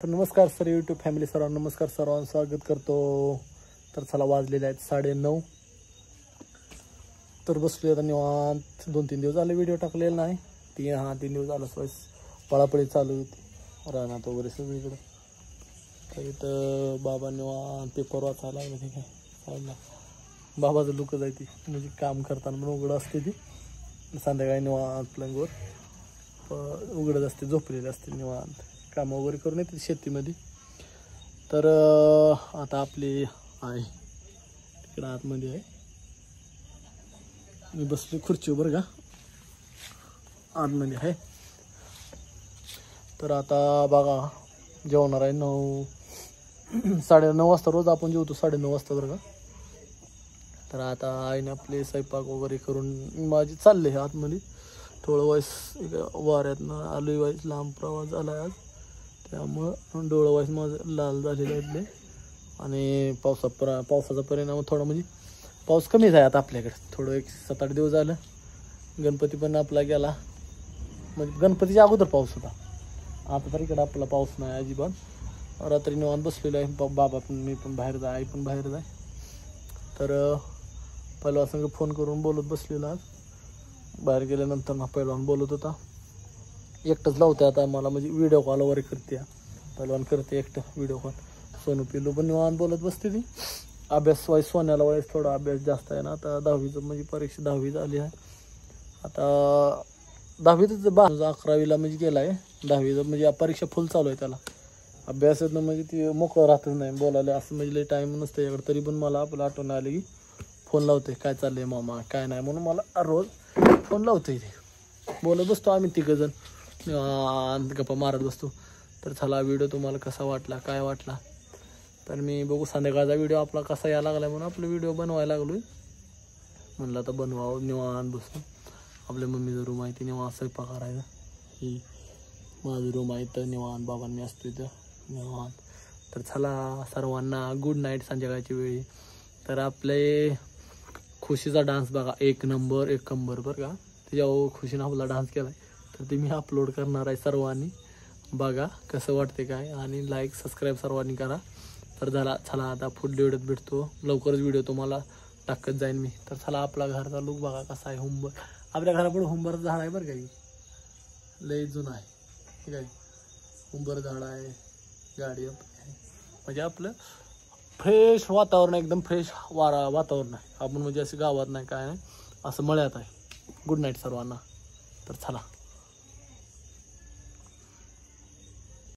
तर नमस्कार sir YouTube family सर्वांना नमस्कार, सर्वांचं स्वागत करतो। तर चला वाजलेले आहेत 9:30। तर बसलो आता निवांत। 2-3 दिवस झाले व्हिडिओ टाकलेला नाही। 3 दिवस झालं सवय पळापळी चालू होती रानात वगैरे सगळीकडे। तर इथं बाबा निवांत पेपर वाचायला लागले ते काय साईडला। बाबाचं लुक जायची म्हणजे काम करताना पण उघड असते ती, संध्याकाळी निवांत प्लंगवर उघडत असते, झोपलेले असते निवांत, काम वगैरे करून येते शेतीमध्ये। तर आता आपली आहे तिकडे आतमध्ये आहे, मी बसले खुर्चीवर बरं का, आतमध्ये आहे। तर आता बघा जेवणार आहे 9-9:30 वाजता, रोज आपण जेवतो 9:30 वाजता बरं का। तर आता आईने आपले स्वयंपाक वगैरे करून माझी चालले आतमध्ये। थोडं वाईस वाऱ्यातनं आलोय, वाईस लांब प्रवास झाला आज, त्यामुळं डोळं वाईस माझं लाल झालेलं आहे। आणि पावसाचा परिणाम थोडा म्हणजे पाऊस कमीच आहे आता आपल्याकडे, थोडं 7-8 दिवस झालं। गणपती पण आपला गेला, म्हणजे गणपतीच्या अगोदर पाऊस होता, आता तर इकडं आपला पाऊस नाही अजिबात। रात्री निवांत बसलेलो आहे, बाबा पण मी पण बाहेर जाय, आई पण बाहेर जाय। तर पहिलवान संग फोन करून बोलत बसलेलो आज। बाहेर गेल्यानंतर ना पहिलवान बोलत होता, एकटंच लावते आता मला, म्हणजे व्हिडिओ कॉल वगैरे करते, पहिलवान करते एकटं व्हिडिओ कॉल। सोनू पिल्लू पण निवांत बोलत बसते ती। अभ्यास वाईस सोन्याला वाईस थोडा अभ्यास जास्त आहे ना, आता 10वीचं म्हणजे परीक्षा 10वी झाली आहे आता। 10वीच 11वीला म्हणजे गेला आहे, 10वीचं म्हणजे परीक्षा फुल चालू आहे त्याला। अभ्यासातनं म्हणजे ती मोकळं राहतच नाही, बोलायला असं म्हणजे टाईम नसतं त्याच्याकडे। तरी पण मला आपलं आठवण आली की फोन लावते, काय चाललंय मामा काय नाही म्हणून मला रोज फोन लावते ते, बोलत बसतो आम्ही तिघंजण गप्पा मारत बसतो। तर चला व्हिडिओ तुम्हाला कसा वाटला, काय वाटला, तर मी बघू संध्याकाळचा व्हिडिओ आपला कसा यायला लागला म्हणून आपलं व्हिडिओ बनवायला लागलोय। म्हणलं आता बनवावं निवांत बसून। आपल्या मम्मीचं रूम आहे, ती निवांत स्वयंपाक करायचा, ही माझं रूम आहे तर निवांत, बाबांनी असतो इथं निवांत। तर चला सर्वांना गुड नाईट संध्याकाळची वेळी। तर आपले खुशीचा डान्स बघा, एक नंबर बरं का, त्याच्यावर खुशीनं आपला डान्स केला आहे, तर ते मी अपलोड करणार आहे, सर्वांनी बघा कसं वाटते काय, आणि लाईक सबस्क्राईब सर्वांनी करा। तर चला आता पुढल्या व्हिडिओत भेटतो, लवकरच व्हिडिओ तुम्हाला टाकत जाईन मी। तर चला आपला घरचा लुक बघा कसा आहे, हुंबर आपल्या घरापुढे हुंबरचं झाड आहे बरं का, लय जुनं आहे ठीक आहे, हुंबर झाड आहे, गाडी आहे, म्हणजे आपलं फ्रेश वातावरण, एकदम फ्रेश वातावरण आहे, आपण म्हणजे असं गावात नाही काय नाही, असं मळ्यात आहे। गुड नाईट सर्वांना, तर चला।